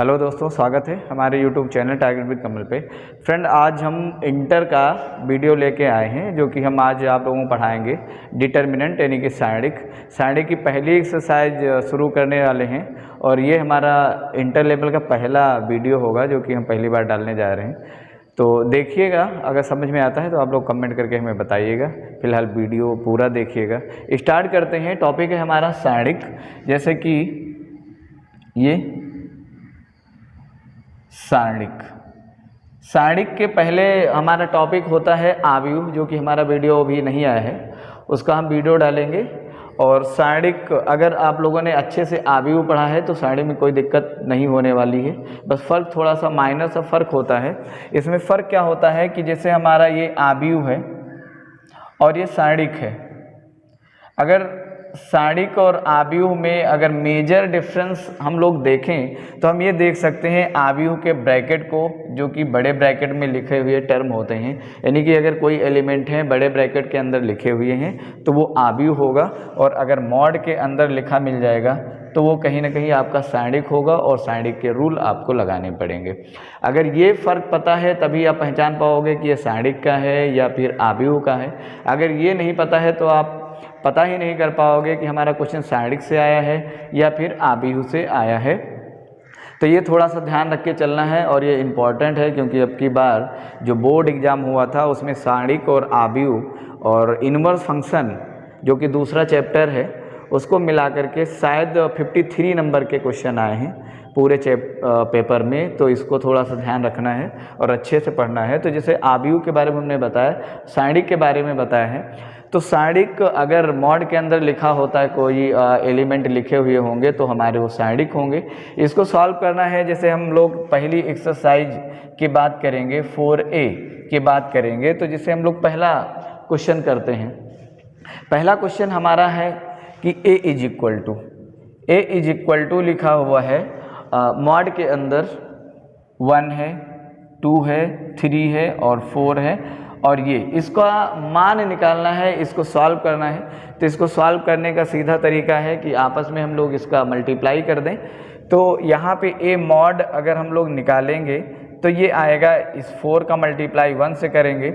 Hello दोस्तों, स्वागत है हमारे यूट्यूब चैनल टारगेट विद कमल पे। फ्रेंड, आज हम इंटर का वीडियो लेके आए हैं जो कि हम आज आप लोगों को पढ़ाएंगे डिटर्मिनेंट यानी कि साइडिक की पहली एक्सरसाइज शुरू करने वाले हैं और ये हमारा इंटर लेवल का पहला वीडियो होगा जो कि हम पहली बार डालने जा रहे हैं। तो देखिएगा, अगर समझ में आता है तो आप लोग कमेंट करके हमें बताइएगा। फिलहाल वीडियो पूरा देखिएगा। स्टार्ट करते हैं। टॉपिक है हमारा साइडिक। जैसे कि ये सारणिक के पहले हमारा टॉपिक होता है आव्यूह, जो कि हमारा वीडियो अभी नहीं आया है, उसका हम वीडियो डालेंगे। और सारणिक अगर आप लोगों ने अच्छे से आव्यूह पढ़ा है तो सारणिक में कोई दिक्कत नहीं होने वाली है। बस फ़र्क थोड़ा सा माइनर सा फ़र्क होता है। इसमें फ़र्क क्या होता है कि जैसे हमारा ये आव्यूह है और ये सारणिक है। अगर सारणिक और आव्यूह में अगर मेजर डिफरेंस हम लोग देखें तो हम ये देख सकते हैं आव्यूह के ब्रैकेट को, जो कि बड़े ब्रैकेट में लिखे हुए टर्म होते हैं, यानी कि अगर कोई एलिमेंट है बड़े ब्रैकेट के अंदर लिखे हुए हैं तो वो आव्यूह होगा, और अगर मॉड के अंदर लिखा मिल जाएगा तो वो कहीं ना कहीं आपका सारणिक होगा और सारणिक के रूल आपको लगाने पड़ेंगे। अगर ये फ़र्क पता है तभी आप पहचान पाओगे कि ये सारणिक का है या फिर आव्यूह का है। अगर ये नहीं पता है तो आप पता ही नहीं कर पाओगे कि हमारा क्वेश्चन सारणिक से आया है या फिर आव्यूह से आया है। तो ये थोड़ा सा ध्यान रख के चलना है और ये इम्पॉर्टेंट है, क्योंकि अब की बार जो बोर्ड एग्ज़ाम हुआ था उसमें सारणिक और आव्यूह और इनवर्स फंक्शन जो कि दूसरा चैप्टर है उसको मिला करके शायद 53 नंबर के क्वेश्चन आए हैं पूरे पेपर में। तो इसको थोड़ा सा ध्यान रखना है और अच्छे से पढ़ना है। तो जैसे आव्यूह के बारे में हमने बताया, सारणिक के बारे में बताया है। तो सारणिक अगर मॉड के अंदर लिखा होता है, कोई एलिमेंट लिखे हुए होंगे तो हमारे वो सारणिक होंगे। इसको सॉल्व करना है। जैसे हम लोग पहली एक्सरसाइज की बात करेंगे, 4A की बात करेंगे, तो जिसे हम लोग पहला क्वेश्चन करते हैं। पहला क्वेश्चन हमारा है कि A इज इक्वल टू लिखा हुआ है मॉड के अंदर 1 है, 2 है, 3 है और 4 है, और ये इसका मान निकालना है, इसको सॉल्व करना है। तो इसको सॉल्व करने का सीधा तरीका है कि आपस में हम लोग इसका मल्टीप्लाई कर दें। तो यहाँ पे A मॉड अगर हम लोग निकालेंगे तो ये आएगा, इस 4 का मल्टीप्लाई 1 से करेंगे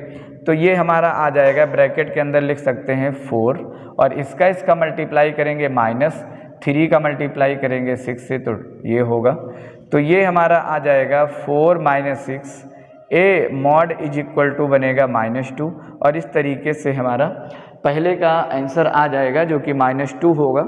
तो ये हमारा आ जाएगा, ब्रैकेट के अंदर लिख सकते हैं 4, और इसका मल्टीप्लाई करेंगे -3 का मल्टीप्लाई करेंगे 6 से, तो ये होगा। तो ये हमारा आ जाएगा 4 - 6, A mod is equal to बनेगा -2, और इस तरीके से हमारा पहले का आंसर आ जाएगा जो कि -2 होगा।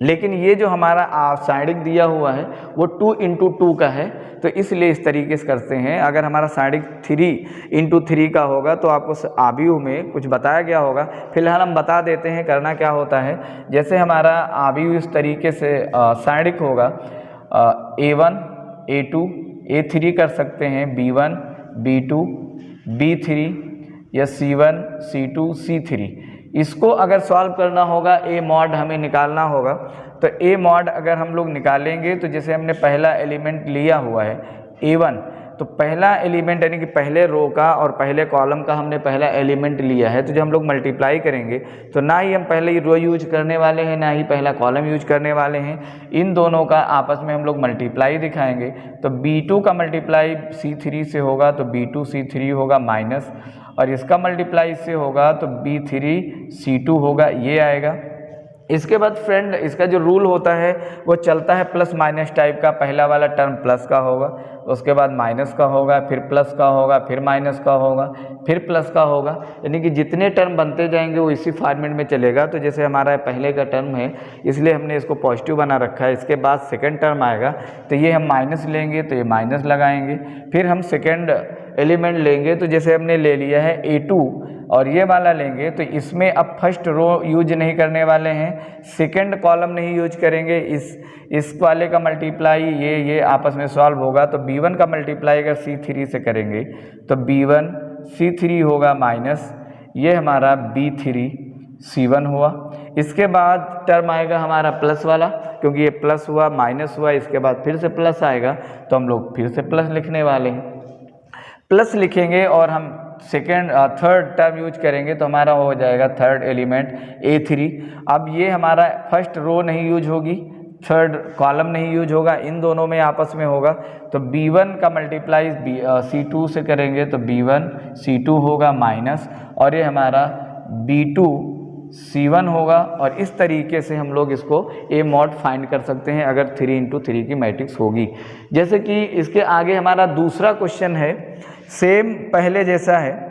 लेकिन ये जो हमारा साइडिक दिया हुआ है वो 2 × 2 का है, तो इसलिए इस तरीके से करते हैं। अगर हमारा साइडिक 3 × 3 का होगा तो आपको आव्यूह में कुछ बताया गया होगा। फिलहाल हम बता देते हैं करना क्या होता है। जैसे हमारा आव्यूह इस तरीके से साइडिक होगा, A1 A2 A3 कर सकते हैं, B1 B2 B3 या C1 C2 C3। इसको अगर सॉल्व करना होगा, A मॉड हमें निकालना होगा। तो A मॉड अगर हम लोग निकालेंगे तो जैसे हमने पहला एलिमेंट लिया हुआ है A1, तो पहला एलिमेंट यानी कि पहले रो का और पहले कॉलम का हमने पहला एलिमेंट लिया है, तो जब हम लोग मल्टीप्लाई करेंगे तो ना ही हम पहले रो यूज करने वाले हैं ना ही पहला कॉलम यूज करने वाले हैं। इन दोनों का आपस में हम लोग मल्टीप्लाई दिखाएंगे। तो B2 का मल्टीप्लाई C3 से होगा तो B2 C3 होगा माइनस, और इसका मल्टीप्लाई इससे होगा तो B3 C2 होगा, ये आएगा। इसके बाद फ्रेंड इसका जो रूल होता है वो चलता है प्लस माइनस टाइप का। पहला वाला टर्म प्लस का होगा, उसके बाद माइनस का होगा, फिर प्लस का होगा, फिर माइनस का होगा, फिर प्लस का होगा, यानी कि जितने टर्म बनते जाएंगे वो इसी फॉर्मेट में चलेगा। तो जैसे हमारा पहले का टर्म है इसलिए हमने इसको पॉजिटिव बना रखा है। इसके बाद सेकेंड टर्म आएगा तो ये हम माइनस लेंगे तो ये माइनस लगाएंगे। फिर हम सेकेंड एलिमेंट लेंगे तो जैसे हमने ले लिया है A2 और ये वाला लेंगे तो इसमें अब फर्स्ट रो यूज नहीं करने वाले हैं, सेकंड कॉलम नहीं यूज करेंगे। इस वाले का मल्टीप्लाई ये आपस में सॉल्व होगा। तो B1 का मल्टीप्लाई अगर C3 से करेंगे तो B1 C3 होगा माइनस, ये हमारा B3 C1 हुआ। इसके बाद टर्म आएगा हमारा प्लस वाला, क्योंकि ये प्लस हुआ माइनस हुआ, इसके बाद फिर से प्लस आएगा तो हम लोग फिर से प्लस लिखने वाले हैं। प्लस लिखेंगे और हम थर्ड टर्म यूज करेंगे तो हमारा हो जाएगा थर्ड एलिमेंट A3। अब ये हमारा फर्स्ट रो नहीं यूज होगी थर्ड कॉलम नहीं यूज होगा, इन दोनों में आपस में होगा। तो B1 का मल्टीप्लाई C2 से करेंगे तो B1 C2 होगा माइनस, और ये हमारा B2 C1 होगा। और इस तरीके से हम लोग इसको A मॉड फाइंड कर सकते हैं अगर 3 इंटू 3 की मैट्रिक्स होगी। जैसे कि इसके आगे हमारा दूसरा क्वेश्चन है, सेम पहले जैसा है।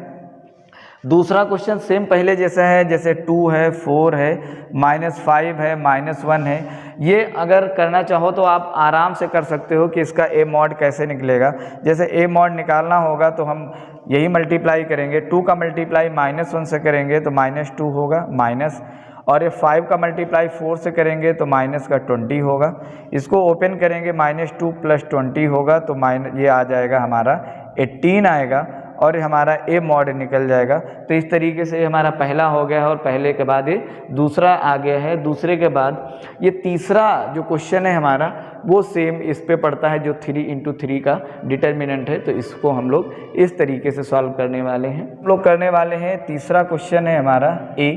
दूसरा क्वेश्चन सेम पहले जैसा है, जैसे 2 है, 4 है, -5 है, -1 है। ये अगर करना चाहो तो आप आराम से कर सकते हो कि इसका A मॉड कैसे निकलेगा। जैसे A मॉड निकालना होगा तो हम यही मल्टीप्लाई करेंगे, 2 का मल्टीप्लाई -1 से करेंगे तो -2 होगा माइनस, और ये 5 का मल्टीप्लाई 4 से करेंगे तो माइनस का 20 होगा। इसको ओपन करेंगे -2 + 20 होगा तो ये आ जाएगा हमारा 18 आएगा, और हमारा A मॉड निकल जाएगा। तो इस तरीके से हमारा पहला हो गया है, और पहले के बाद ये दूसरा आ गया है। दूसरे के बाद ये तीसरा जो क्वेश्चन है हमारा वो सेम इस पे पड़ता है, जो 3 इंटू 3 का डिटर्मिनेंट है। तो इसको हम लोग इस तरीके से सॉल्व करने वाले हैं। हम लोग करने वाले हैं, तीसरा क्वेश्चन है हमारा A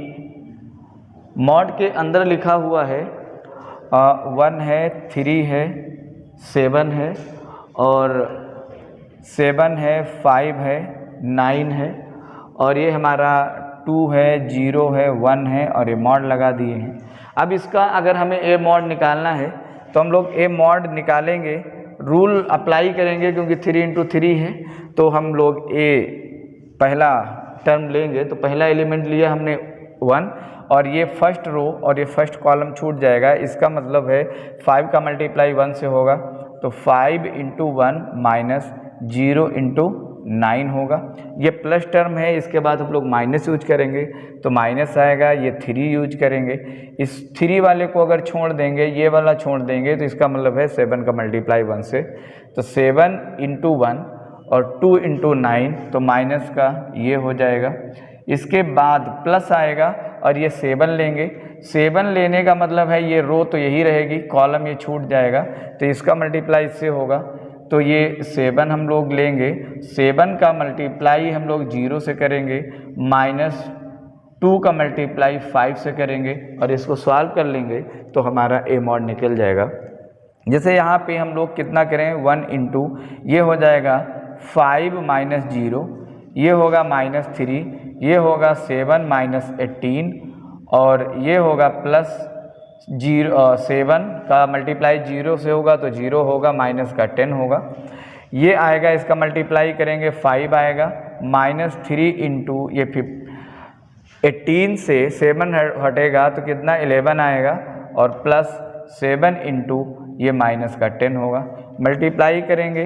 मॉड के अंदर लिखा हुआ है 1 है, 3 है, 7 है, और 7 है, 5 है, 9 है, और ये हमारा 2 है, 0 है, 1 है, और ये मॉड लगा दिए हैं। अब इसका अगर हमें A मॉड निकालना है तो हम लोग A मॉड निकालेंगे, रूल अप्लाई करेंगे, क्योंकि 3 इंटू 3 है। तो हम लोग A पहला टर्म लेंगे, तो पहला एलिमेंट लिया हमने 1, और ये फर्स्ट रो और ये फर्स्ट कॉलम छूट जाएगा। इसका मतलब है 5 का मल्टीप्लाई 1 से होगा, तो 5 इंटू 1 माइनस 0 इंटू 9 होगा। ये प्लस टर्म है, इसके बाद हम लोग माइनस यूज करेंगे तो माइनस आएगा। ये 3 यूज करेंगे, इस 3 वाले को अगर छोड़ देंगे, ये वाला छोड़ देंगे, तो इसका मतलब है 7 का मल्टीप्लाई 1 से, तो 7 इंटू 1 और 2 इंटू 9, तो माइनस का ये हो जाएगा। इसके बाद प्लस आएगा और ये 7 लेंगे। 7 लेने का मतलब है ये रो तो यही रहेगी, कॉलम ये छूट जाएगा, तो इसका मल्टीप्लाई इससे होगा। तो ये 7 हम लोग लेंगे, 7 का मल्टीप्लाई हम लोग 0 से करेंगे, -2 का मल्टीप्लाई 5 से करेंगे, और इसको सॉल्व कर लेंगे तो हमारा A मॉड निकल जाएगा। जैसे यहाँ पे हम लोग कितना करें, 1 इंटू ये हो जाएगा 5 - 0, ये होगा -3, ये होगा 7 - 18, और ये होगा प्लस 7 का मल्टीप्लाई 0 से होगा तो 0 होगा, माइनस का 10 होगा। ये आएगा, इसका मल्टीप्लाई करेंगे 5 आएगा, -3 इंटू ये 18 से 7 हटेगा तो कितना 11 आएगा, और प्लस 7 इंटू ये माइनस का 10 होगा। मल्टीप्लाई करेंगे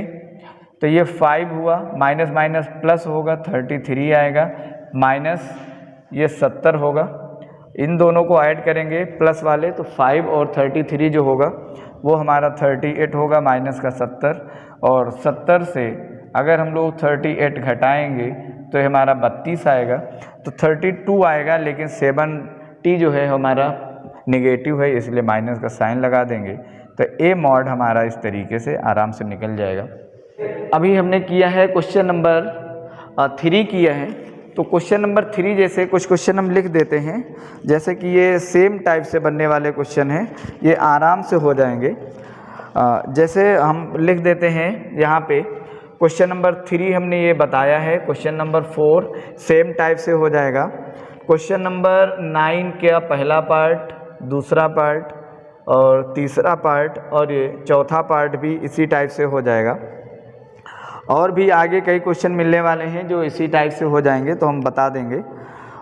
तो ये 5 हुआ, माइनस माइनस प्लस होगा, 33 आएगा, माइनस ये 70 होगा। इन दोनों को ऐड करेंगे प्लस वाले, तो 5 और 33 जो होगा वो हमारा 38 होगा, माइनस का 70, और 70 से अगर हम लोग 38 घटाएंगे तो हमारा 32 आएगा, तो 32 आएगा। लेकिन 70 जो है हमारा नेगेटिव है, इसलिए माइनस का साइन लगा देंगे, तो A मॉड हमारा इस तरीके से आराम से निकल जाएगा। अभी हमने किया है क्वेश्चन नंबर 3 किया है, तो क्वेश्चन नंबर 3 जैसे कुछ क्वेश्चन हम लिख देते हैं, जैसे कि ये सेम टाइप से बनने वाले क्वेश्चन हैं, ये आराम से हो जाएंगे। जैसे हम लिख देते हैं यहाँ पे क्वेश्चन नंबर 3 हमने ये बताया है, क्वेश्चन नंबर 4 सेम टाइप से हो जाएगा। क्वेश्चन नंबर 9 का पहला पार्ट, दूसरा पार्ट और तीसरा पार्ट, और ये चौथा पार्ट भी इसी टाइप से हो जाएगा। और भी आगे कई क्वेश्चन मिलने वाले हैं जो इसी टाइप से हो जाएंगे, तो हम बता देंगे।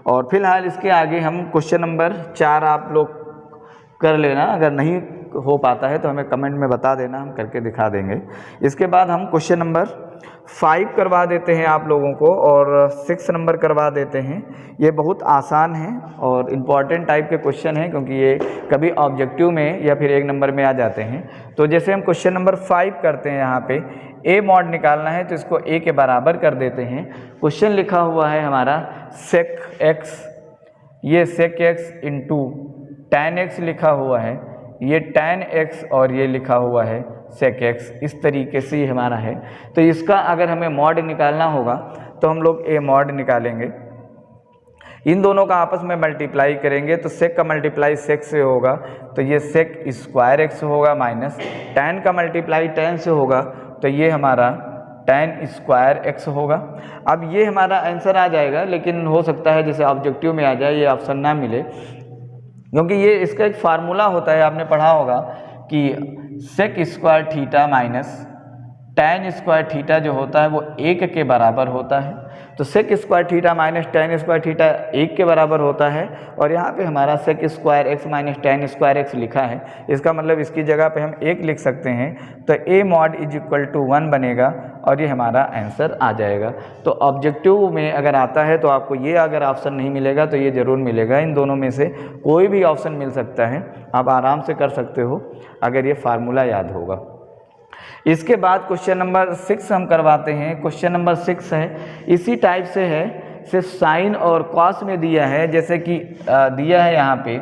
और फिलहाल इसके आगे हम क्वेश्चन नंबर 4 आप लोग कर लेना, अगर नहीं हो पाता है तो हमें कमेंट में बता देना, हम करके दिखा देंगे। इसके बाद हम क्वेश्चन नंबर 5 करवा देते हैं आप लोगों को, और 6 नंबर करवा देते हैं। ये बहुत आसान है और इम्पॉर्टेंट टाइप के क्वेश्चन हैं, क्योंकि ये कभी ऑब्जेक्टिव में या फिर 1 नंबर में आ जाते हैं। तो जैसे हम क्वेश्चन नंबर 5 करते हैं, यहाँ पे A मॉड निकालना है तो इसको A के बराबर कर देते हैं। क्वेश्चन लिखा हुआ है हमारा sec x, ये sec x into tan x लिखा हुआ है, ये tan x, और ये लिखा हुआ है sec x, इस तरीके से ये हमारा है। तो इसका अगर हमें मॉड निकालना होगा तो हम लोग A मॉड निकालेंगे। इन दोनों का आपस में मल्टीप्लाई करेंगे तो सेक का मल्टीप्लाई सेक से होगा तो ये सेक स्क्वायर एक्स होगा, माइनस tan का मल्टीप्लाई tan से होगा तो ये हमारा tan स्क्वायर एक्स होगा। अब ये हमारा आंसर आ जाएगा, लेकिन हो सकता है जैसे ऑब्जेक्टिव में आ जाए, ये ऑप्शन ना मिले, क्योंकि ये इसका एक फार्मूला होता है, आपने पढ़ा होगा कि sec square theta minus tan square theta जो होता है वो 1 के बराबर होता है। तो sec square theta minus tan square theta 1 के बराबर होता है, और यहाँ पे हमारा sec square x minus tan square x लिखा है। इसका मतलब इसकी जगह पे हम 1 लिख सकते हैं, तो a mod is equal to 1 बनेगा और ये हमारा आंसर आ जाएगा। तो ऑब्जेक्टिव में अगर आता है तो आपको ये अगर ऑप्शन नहीं मिलेगा तो ये ज़रूर मिलेगा। इन दोनों में से कोई भी ऑप्शन मिल सकता है, आप आराम से कर सकते हो अगर ये फार्मूला याद होगा। इसके बाद क्वेश्चन नंबर 6 हम करवाते हैं। क्वेश्चन नंबर 6 है, इसी टाइप से है, सिर्फ साइन और कॉस में दिया है। जैसे कि दिया है यहाँ पे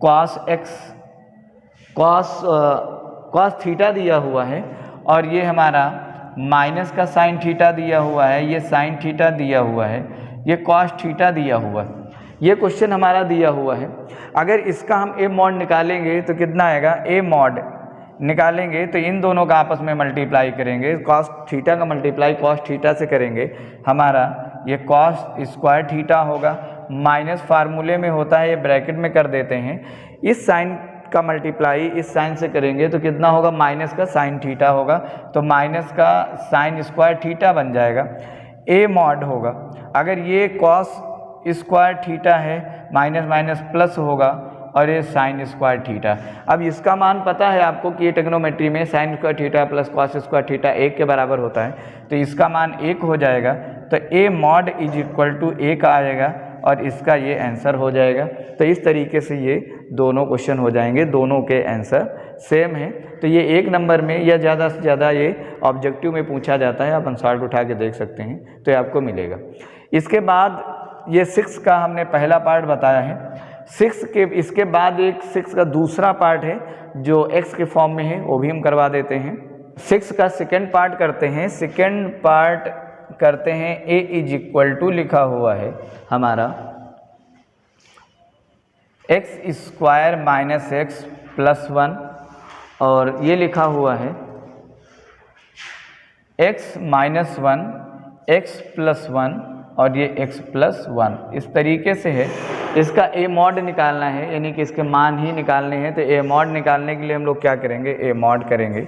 कॉस एक्स, कॉस थीटा दिया हुआ है, और ये हमारा माइनस का साइन थीटा दिया हुआ है, ये साइन थीटा दिया हुआ है, ये कॉस थीटा दिया हुआ है। ये क्वेश्चन हमारा दिया हुआ है। अगर इसका हम ए मॉड निकालेंगे तो कितना आएगा, ए मॉड निकालेंगे तो इन दोनों का आपस में मल्टीप्लाई करेंगे, कॉस थीटा का मल्टीप्लाई कॉस थीटा से करेंगे, हमारा ये कॉस स्क्वायर थीटा होगा, माइनस फार्मूले में होता है, ये ब्रैकेट में कर देते हैं। इस साइन का मल्टीप्लाई इस साइन से करेंगे तो कितना होगा, माइनस का साइन थीटा होगा, तो माइनस का साइन स्क्वायर थीटा बन जाएगा, ए मॉड होगा। अगर ये कॉस स्क्वायर थीटा है, माइनस माइनस प्लस होगा, और ये साइन स्क्वायर थीटा। अब इसका मान पता है आपको कि ये ट्रिग्नोमेट्री में sine square theta plus cos square theta 1 के बराबर होता है, तो इसका मान 1 हो जाएगा, तो A mod is equal to 1 आएगा और इसका ये आंसर हो जाएगा। तो इस तरीके से ये दोनों क्वेश्चन हो जाएंगे, दोनों के आंसर सेम है। तो ये 1 नंबर में या ज़्यादा से ज़्यादा ये ऑब्जेक्टिव में पूछा जाता है, आप आंसर उठा के देख सकते हैं तो ये आपको मिलेगा। इसके बाद ये 6 का हमने पहला पार्ट बताया है। 6 के इसके बाद एक 6 का दूसरा पार्ट है जो x के फॉर्म में है, वो भी हम करवा देते हैं। 6 का सेकेंड पार्ट करते हैं। सेकेंड पार्ट करते हैं, a इज इक्वल टू लिखा हुआ है हमारा x square minus x plus 1, और ये लिखा हुआ है x माइनस 1 x प्लस 1 और ये x प्लस 1। इस तरीके से है। इसका ए मॉड निकालना है, यानी कि इसके मान ही निकालने हैं। तो ए मॉड निकालने के लिए हम लोग क्या करेंगे, ए मॉड करेंगे,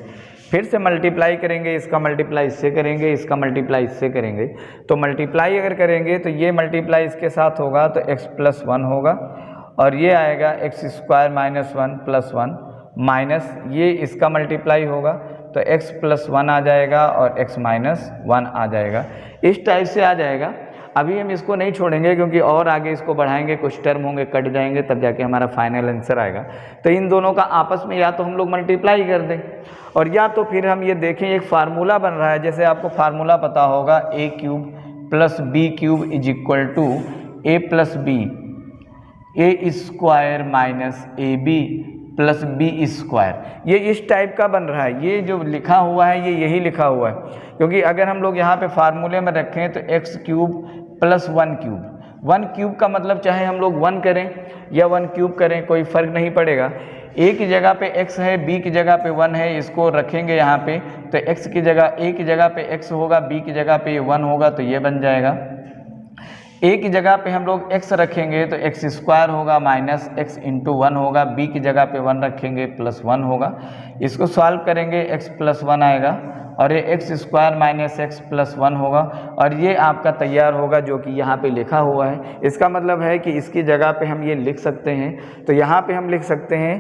फिर से मल्टीप्लाई करेंगे, इसका मल्टीप्लाई इससे करेंगे, इसका मल्टीप्लाई इससे करेंगे। तो मल्टीप्लाई अगर करेंगे तो ये मल्टीप्लाई इसके साथ होगा तो x प्लस 1 होगा, और ये आएगा x square minus 1 plus 1, minus ये इसका मल्टीप्लाई होगा तो x प्लस 1 आ जाएगा और x माइनस 1 आ जाएगा। इस टाइप से आ जाएगा। अभी हम इसको नहीं छोड़ेंगे क्योंकि और आगे इसको बढ़ाएंगे, कुछ टर्म होंगे कट जाएंगे, तब जाके हमारा फाइनल आंसर आएगा। तो इन दोनों का आपस में या तो हम लोग मल्टीप्लाई कर दें, और या तो फिर हम ये देखें एक फार्मूला बन रहा है। जैसे आपको फार्मूला पता होगा a cube plus B cube is equal to A plus B, A square minus A B plus B square. ये इस टाइप का बन रहा है। ये जो लिखा हुआ है ये यही लिखा हुआ है, क्योंकि अगर हम लोग यहाँ पे फार्मूले में रखें तो x cube plus 1 cube, 1 cube का मतलब चाहे हम लोग 1 करें या 1 क्यूब करें कोई फ़र्क नहीं पड़ेगा। a की जगह पे x है, b की जगह पे 1 है, इसको रखेंगे यहाँ पे तो x की जगह a की जगह पे x होगा, b की जगह पे 1 होगा, तो ये बन जाएगा। a की जगह पे हम लोग x रखेंगे तो x स्क्वायर होगा माइनस x इंटू 1 होगा, b की जगह पे 1 रखेंगे प्लस 1 होगा। इसको सॉल्व करेंगे x प्लस 1 आएगा और ये x square minus x plus 1 होगा, और ये आपका तैयार होगा जो कि यहाँ पे लिखा हुआ है। इसका मतलब है कि इसकी जगह पे हम ये लिख सकते हैं। तो यहाँ पे हम लिख सकते हैं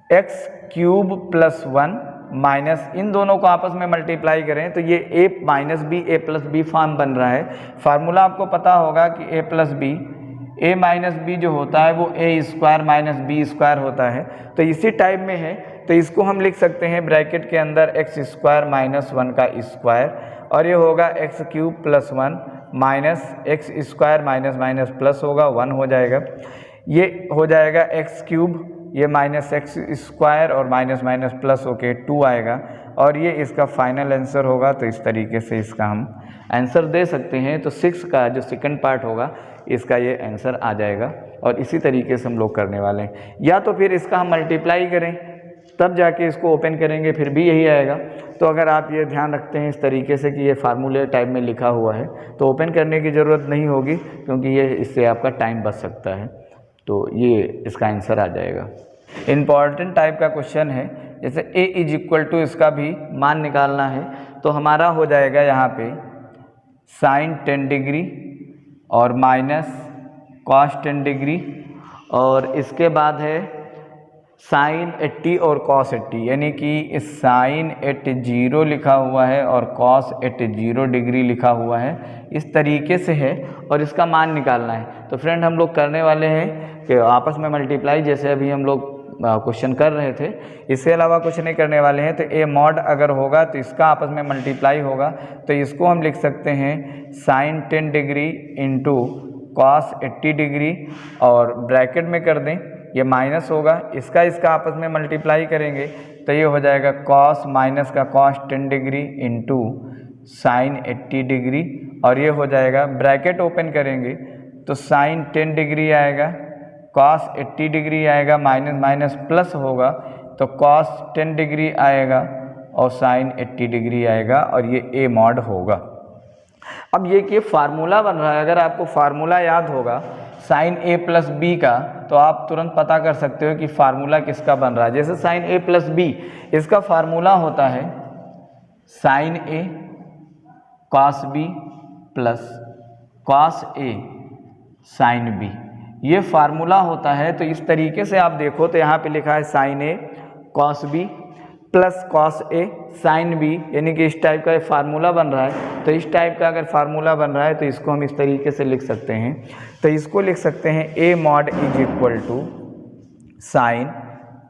x क्यूब प्लस 1 माइनस, इन दोनों को आपस में मल्टीप्लाई करें तो ये a minus B A plus B form बन रहा है। फार्मूला आपको पता होगा कि a plus B, a minus B जो होता है वो a square minus B square होता है। तो इसी टाइप में है, तो इसको हम लिख सकते हैं ब्रैकेट के अंदर x स्क्वायर माइनस 1 का स्क्वायर, और ये होगा x cube plus 1 minus x square minus minus plus होगा 1 हो जाएगा। ये हो जाएगा x क्यूब, ये माइनस एक्स स्क्वायर और माइनस माइनस प्लस होके 2 आएगा, और ये इसका फाइनल आंसर होगा। तो इस तरीके से इसका हम आंसर दे सकते हैं। तो 6 का जो सेकंड पार्ट होगा इसका ये आंसर आ जाएगा और इसी तरीके से हम लोग करने वाले हैं। या तो फिर इसका हम मल्टीप्लाई करें तब जाके इसको ओपन करेंगे, फिर भी यही आएगा। तो अगर आप ये ध्यान रखते हैं इस तरीके से कि ये फार्मूले टाइप में लिखा हुआ है तो ओपन करने की ज़रूरत नहीं होगी, क्योंकि ये इससे आपका टाइम बच सकता है। तो ये इसका आंसर आ जाएगा। इम्पॉर्टेंट टाइप का क्वेश्चन है, जैसे a इज इक्वल टू इसका भी मान निकालना है। तो हमारा हो जाएगा यहाँ पे साइन 10 डिग्री और माइनस कॉस 10 डिग्री, और इसके बाद है साइन 80 और कॉस 80, यानी कि साइन 80 लिखा हुआ है और कॉस 80 डिग्री लिखा हुआ है। इस तरीके से है और इसका मान निकालना है। तो फ्रेंड हम लोग करने वाले हैं कि आपस में मल्टीप्लाई, जैसे अभी हम लोग क्वेश्चन कर रहे थे, इसके अलावा कुछ नहीं करने वाले हैं। तो ए मॉड अगर होगा तो इसका आपस में मल्टीप्लाई होगा। तो इसको हम लिख सकते हैं sine 10 degree into cos 80 degree, और ब्रैकेट में कर दें, ये माइनस होगा, इसका आपस में मल्टीप्लाई करेंगे तो ये हो जाएगा कॉस माइनस का cos 10 degree into sine 80 degree, और ये हो जाएगा ब्रैकेट ओपन करेंगे तो साइन 10 डिग्री आएगा, कॉस 80 डिग्री आएगा, माइनस माइनस प्लस होगा तो कॉस 10 डिग्री आएगा और साइन 80 डिग्री आएगा, और ये ए मॉड होगा। अब ये कि फार्मूला बन रहा है, अगर आपको फार्मूला याद होगा साइन ए प्लस बी का, तो आप तुरंत पता कर सकते हो कि फार्मूला किसका बन रहा है। जैसे साइन ए प्लस बी, इसका फार्मूला होता है sign A cos B plus cos A sine B, ये फार्मूला होता है। तो इस तरीके से आप देखो तो यहाँ पे लिखा है sign A cos B plus cos A sine B, यानी कि इस टाइप का फार्मूला बन रहा है। तो इस टाइप का अगर फार्मूला बन रहा है तो इसको हम इस तरीके से लिख सकते हैं। तो इसको लिख सकते हैं A mod is equal to sine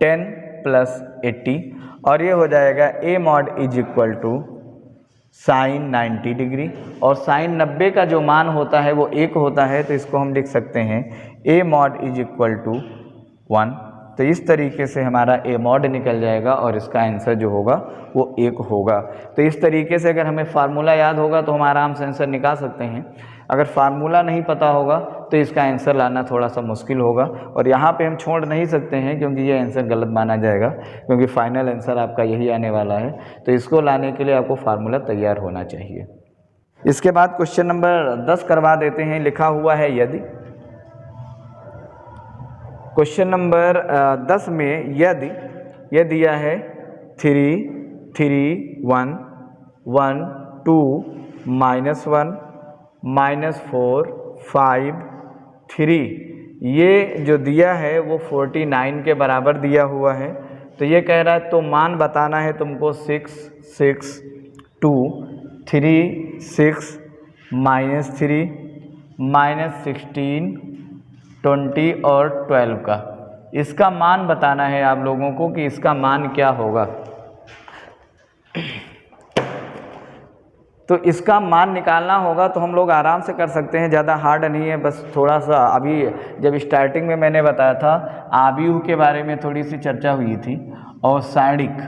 10 plus 80, और ये हो जाएगा A mod is equal to sine 90 degree, और साइन 90 का जो मान होता है वो 1 होता है। तो इसको हम लिख सकते हैं A mod is equal to 1। तो इस तरीके से हमारा ए मॉड निकल जाएगा और इसका आंसर जो होगा वो 1 होगा। तो इस तरीके से अगर हमें फार्मूला याद होगा तो हम आराम से आंसर निकाल सकते हैं। अगर फार्मूला नहीं पता होगा तो इसका आंसर लाना थोड़ा सा मुश्किल होगा, और यहाँ पे हम छोड़ नहीं सकते हैं क्योंकि ये आंसर गलत माना जाएगा, क्योंकि फाइनल आंसर आपका यही आने वाला है। तो इसको लाने के लिए आपको फार्मूला तैयार होना चाहिए। इसके बाद क्वेश्चन नंबर 10 करवा देते हैं। लिखा हुआ है यदि, क्वेश्चन नंबर 10 में यदि यह दिया है 3 3 1 1 2 -1 -4 5 3, ये जो दिया है वो 49 के बराबर दिया हुआ है। तो ये कह रहा है तो मान बताना है तुमको 6 6 2 3 6 -3 -16 20 और 12 का, इसका मान बताना है आप लोगों को कि इसका मान क्या होगा। तो इसका मान निकालना होगा तो हम लोग आराम से कर सकते हैं, ज़्यादा हार्ड नहीं है। बस थोड़ा सा अभी जब स्टार्टिंग में मैंने बताया था आव्यूह के बारे में थोड़ी सी चर्चा हुई थी और सारणिक,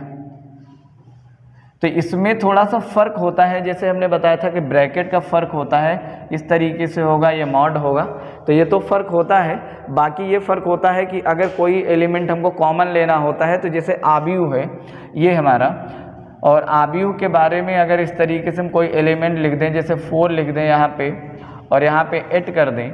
तो इसमें थोड़ा सा फ़र्क होता है। जैसे हमने बताया था कि ब्रैकेट का फ़र्क होता है, इस तरीके से होगा, ये मॉड होगा। तो ये तो फ़र्क होता है। बाकी ये फ़र्क होता है कि अगर कोई एलिमेंट हमको कॉमन लेना होता है, तो जैसे आव्यूह है ये हमारा, और आव्यूह के बारे में अगर इस तरीके से हम कोई एलिमेंट लिख दें, जैसे 4 लिख दें यहाँ पे, और यहाँ पे 8 कर दें,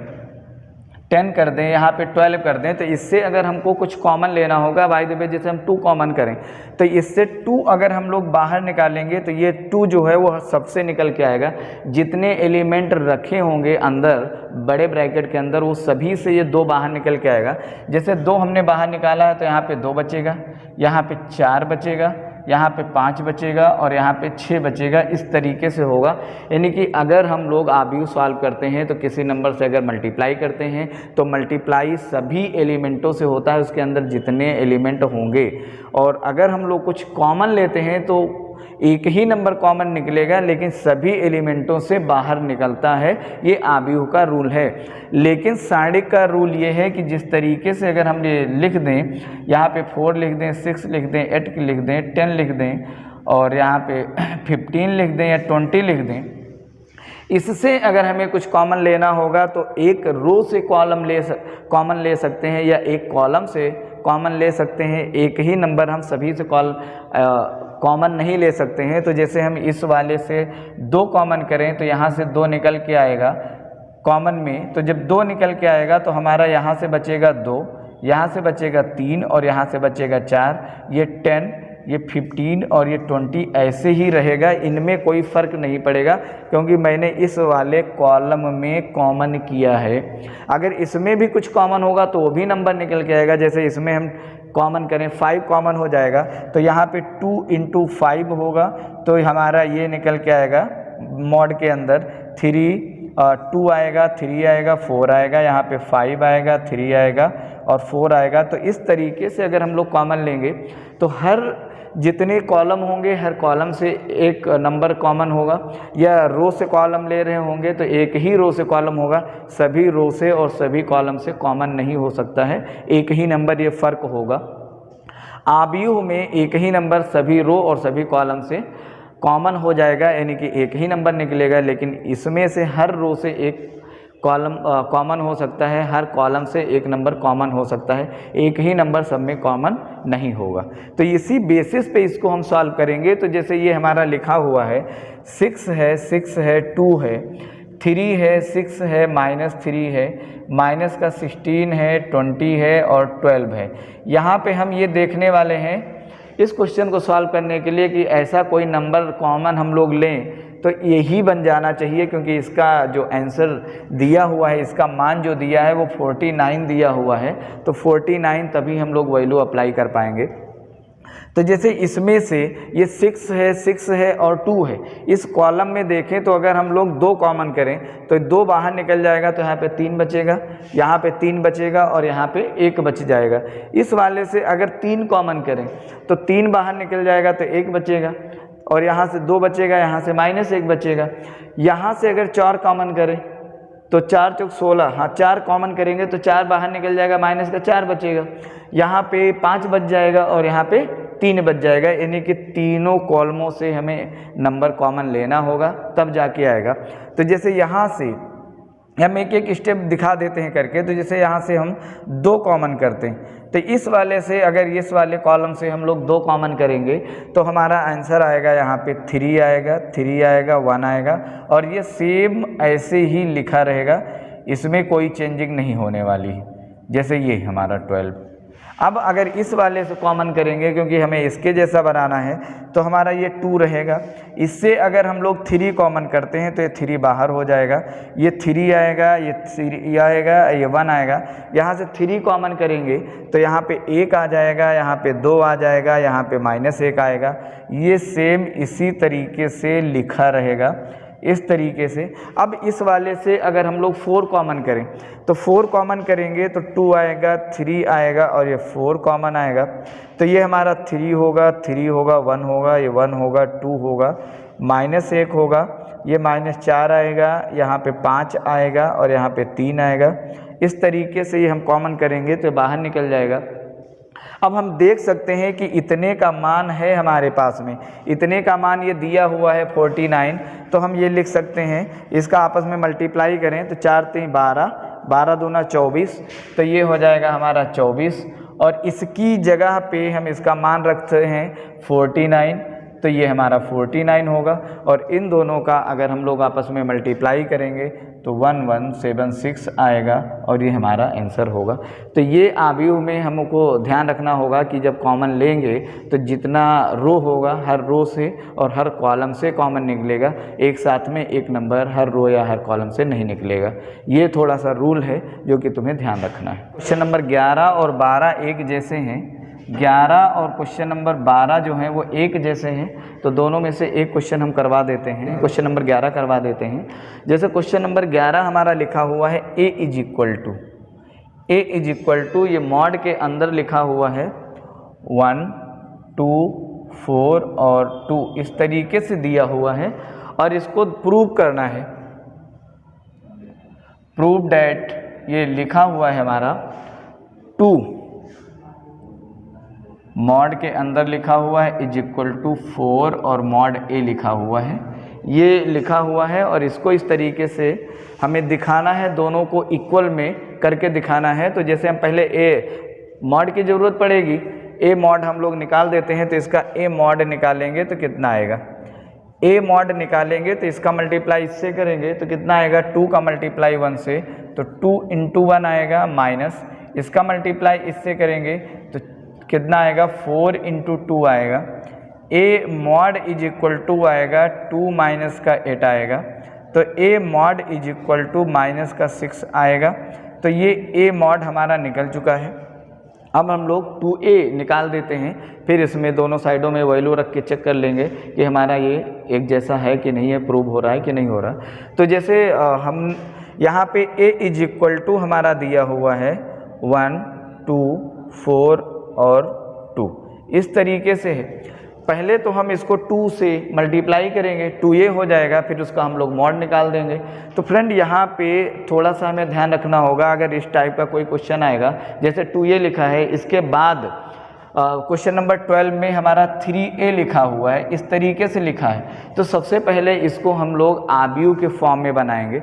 10 कर दें, यहाँ पे 12 कर दें, तो इससे अगर हमको कुछ कॉमन लेना होगा, बाय द वे जैसे हम 2 कॉमन करें तो इससे 2 अगर हम लोग बाहर निकालेंगे तो ये 2 जो है वो सबसे निकल के आएगा। जितने एलिमेंट रखे होंगे अंदर बड़े ब्रैकेट के अंदर, वो सभी से ये 2 बाहर निकल के आएगा। जैसे 2 हमने बाहर निकाला है तो यहाँ पे 2 बचेगा, यहाँ पे 4 बचेगा, यहाँ पे 5 बचेगा और यहाँ पे 6 बचेगा। इस तरीके से होगा। यानी कि अगर हम लोग आव्यूह सॉल्व करते हैं तो किसी नंबर से अगर मल्टीप्लाई करते हैं तो मल्टीप्लाई सभी एलिमेंटों से होता है, उसके अंदर जितने एलिमेंट होंगे। और अगर हम लोग कुछ कॉमन लेते हैं तो एक ही नंबर कॉमन निकलेगा, लेकिन सभी एलिमेंटों से बाहर निकलता है। ये आव्यूह का रूल है। लेकिन सारणिक का रूल ये है कि जिस तरीके से अगर हम ये लिख दें, यहाँ पे 4 लिख दें, 6 लिख दें, 8 लिख दें, 10 लिख दें, और यहाँ पे 15 लिख दें या 20 लिख दें। इससे अगर हमें कुछ कॉमन लेना होगा तो एक रो से कॉमन ले सकते हैं या एक कॉलम से कॉमन ले सकते हैं। एक ही नंबर हम सभी से कॉमन नहीं ले सकते हैं। तो जैसे हम इस वाले से 2 कॉमन करें तो यहाँ से 2 निकल के आएगा कॉमन में। तो जब 2 निकल के आएगा तो हमारा यहाँ से बचेगा 2, यहाँ से बचेगा 3 और यहाँ से बचेगा 4। ये 10, ये 15 और ये 20 ऐसे ही रहेगा, इनमें कोई फ़र्क नहीं पड़ेगा क्योंकि मैंने इस वाले कॉलम में कॉमन किया है। अगर इसमें भी कुछ कॉमन होगा तो वो भी नंबर निकल के आएगा। जैसे इसमें हम कॉमन करें 5 कॉमन हो जाएगा तो यहाँ पे 2 × 5 होगा तो हमारा ये निकल के आएगा मॉड के अंदर 2 आएगा, 3 आएगा, 4 आएगा, यहाँ पे 5 आएगा, 3 आएगा और 4 आएगा। तो इस तरीके से अगर हम लोग कॉमन लेंगे तो हर जितने कॉलम होंगे हर कॉलम से एक नंबर कॉमन होगा, या रो से कॉलम ले रहे होंगे तो एक ही रो से कॉलम होगा। सभी रो से और सभी कॉलम से कॉमन नहीं हो सकता है, एक ही नंबर, ये फ़र्क होगा। आव्यूह में एक ही नंबर सभी रो और सभी कॉलम से कॉमन हो जाएगा, यानी कि एक ही नंबर निकलेगा। लेकिन इसमें से हर रो से एक कॉलम कॉमन हो सकता है, हर कॉलम से एक नंबर कॉमन हो सकता है, एक ही नंबर सब में कॉमन नहीं होगा। तो इसी बेसिस पे इसको हम सॉल्व करेंगे। तो जैसे ये हमारा लिखा हुआ है 6 है, 6 है, 2 है, 3 है, 6 है, -3 है, माइनस का 16 है, 20 है और 12 है। यहाँ पे हम ये देखने वाले हैं इस क्वेश्चन को सॉल्व करने के लिए कि ऐसा कोई नंबर कॉमन हम लोग लें तो यही बन जाना चाहिए, क्योंकि इसका जो आंसर दिया हुआ है, इसका मान जो दिया है वो 49 दिया हुआ है। तो 49 तभी हम लोग वैल्यू अप्लाई कर पाएंगे। तो जैसे इसमें से ये 6 है, 6 है और 2 है, इस कॉलम में देखें तो अगर हम लोग 2 कॉमन करें तो 2 बाहर निकल जाएगा तो यहाँ पे 3 बचेगा, यहाँ पे 3 बचेगा और यहाँ पे 1 बच जाएगा। इस वाले से अगर 3 कॉमन करें तो 3 बाहर निकल जाएगा तो 1 बचेगा और यहाँ से 2 बचेगा, यहाँ से -1 बचेगा। यहाँ से अगर 4 कॉमन करें तो 4 × 16, हाँ 4 कॉमन करेंगे तो 4 बाहर निकल जाएगा, माइनस का 4 बचेगा। यहाँ पे 5 बच जाएगा और यहाँ पे 3 बच जाएगा, यानी कि तीनों कॉलमों से हमें नंबर कॉमन लेना होगा तब जाके आएगा। तो जैसे यहाँ से हम एक स्टेप दिखा देते हैं करके। तो जैसे यहाँ से हम 2 कॉमन करते हैं तो इस वाले से अगर इस वाले कॉलम से हम लोग 2 कॉमन करेंगे तो हमारा आंसर आएगा यहाँ पे 3 आएगा, 3 आएगा, 1 आएगा और ये सेम ऐसे ही लिखा रहेगा, इसमें कोई चेंजिंग नहीं होने वाली है। जैसे ये हमारा 12। अब अगर इस वाले से कॉमन करेंगे क्योंकि हमें इसके जैसा बनाना है तो हमारा ये 2 रहेगा। इससे अगर हम लोग 3 कॉमन करते हैं तो ये 3 बाहर हो जाएगा, ये 3 आएगा, ये 3 आएगा, ये 1 आएगा। यहाँ से 3 कॉमन करेंगे तो यहाँ पे 1 आ जाएगा, यहाँ पे 2 आ जाएगा, यहाँ पे -1 आएगा। ये सेम इसी तरीके से लिखा रहेगा, इस तरीके से। अब इस वाले से अगर हम लोग 4 कॉमन करें तो 4 कॉमन करेंगे तो 2 आएगा, 3 आएगा और ये 4 कॉमन आएगा। तो ये हमारा 3 होगा, 3 होगा, 1 होगा, ये 1 होगा, 2 होगा, -1 होगा, ये -4 आएगा, यहाँ पे 5 आएगा और यहाँ पे 3 आएगा। इस तरीके से ये हम कॉमन करेंगे तो बाहर निकल जाएगा। अब हम देख सकते हैं कि इतने का मान है हमारे पास में, इतने का मान ये दिया हुआ है 49। तो हम ये लिख सकते हैं, इसका आपस में मल्टीप्लाई करें तो 4 × 3 = 12, 12 दूना 24, तो ये हो जाएगा हमारा 24 और इसकी जगह पे हम इसका मान रखते हैं 49, तो ये हमारा 49 होगा। और इन दोनों का अगर हम लोग आपस में मल्टीप्लाई करेंगे तो 1176 आएगा और ये हमारा आंसर होगा। तो ये आव्यूह में हमको ध्यान रखना होगा कि जब कॉमन लेंगे तो जितना रो होगा हर रो से और हर कॉलम से कॉमन निकलेगा, एक साथ में एक नंबर हर रो या हर कॉलम से नहीं निकलेगा। ये थोड़ा सा रूल है जो कि तुम्हें ध्यान रखना है। क्वेश्चन नंबर 11 और 12 एक जैसे हैं, 11 और क्वेश्चन नंबर 12 जो हैं वो एक जैसे हैं, तो दोनों में से एक क्वेश्चन हम करवा देते हैं, क्वेश्चन नंबर 11 करवा देते हैं। जैसे क्वेश्चन नंबर 11 हमारा लिखा हुआ है a इज इक्वल टू ये मॉड के अंदर लिखा हुआ है 1 2 4 और 2 इस तरीके से दिया हुआ है और इसको प्रूव करना है। प्रूव डैट ये लिखा हुआ है हमारा 2 मॉड के अंदर लिखा हुआ है इज इक्वल टू 4 और मॉड ए लिखा हुआ है, ये लिखा हुआ है। और इसको इस तरीके से हमें दिखाना है, दोनों को इक्वल में करके दिखाना है। तो जैसे हम पहले ए मॉड की ज़रूरत पड़ेगी, ए मॉड हम लोग निकाल देते हैं, तो इसका ए मॉड निकालेंगे तो कितना आएगा, ए मॉड निकालेंगे तो इसका मल्टीप्लाई इससे करेंगे तो कितना आएगा, 2 का मल्टीप्लाई 1 से तो 2 × 1 आएगा, माइनस इसका मल्टीप्लाई इससे करेंगे तो कितना आएगा, 4 × 2 आएगा। A mod is equal to आएगा 2 माइनस का 8 आएगा, तो A mod is equal to minus का 6 आएगा। तो ये ए मॉड हमारा निकल चुका है। अब हम लोग 2a निकाल देते हैं, फिर इसमें दोनों साइडों में वैल्यू रख के चेक कर लेंगे कि हमारा ये एक जैसा है कि नहीं है, प्रूव हो रहा है कि नहीं हो रहा। तो जैसे हम यहाँ पे a इज इक्वल टू हमारा दिया हुआ है 1 2 4 और 2, इस तरीके से है। पहले तो हम इसको 2 से मल्टीप्लाई करेंगे, 2a हो जाएगा, फिर उसका हम लोग मॉड निकाल देंगे। तो फ्रेंड यहाँ पे थोड़ा सा हमें ध्यान रखना होगा, अगर इस टाइप का कोई क्वेश्चन आएगा, जैसे 2a लिखा है, इसके बाद क्वेश्चन नंबर 12 में हमारा 3a लिखा हुआ है, इस तरीके से लिखा है, तो सबसे पहले इसको हम लोग आबियू के फॉर्म में बनाएंगे।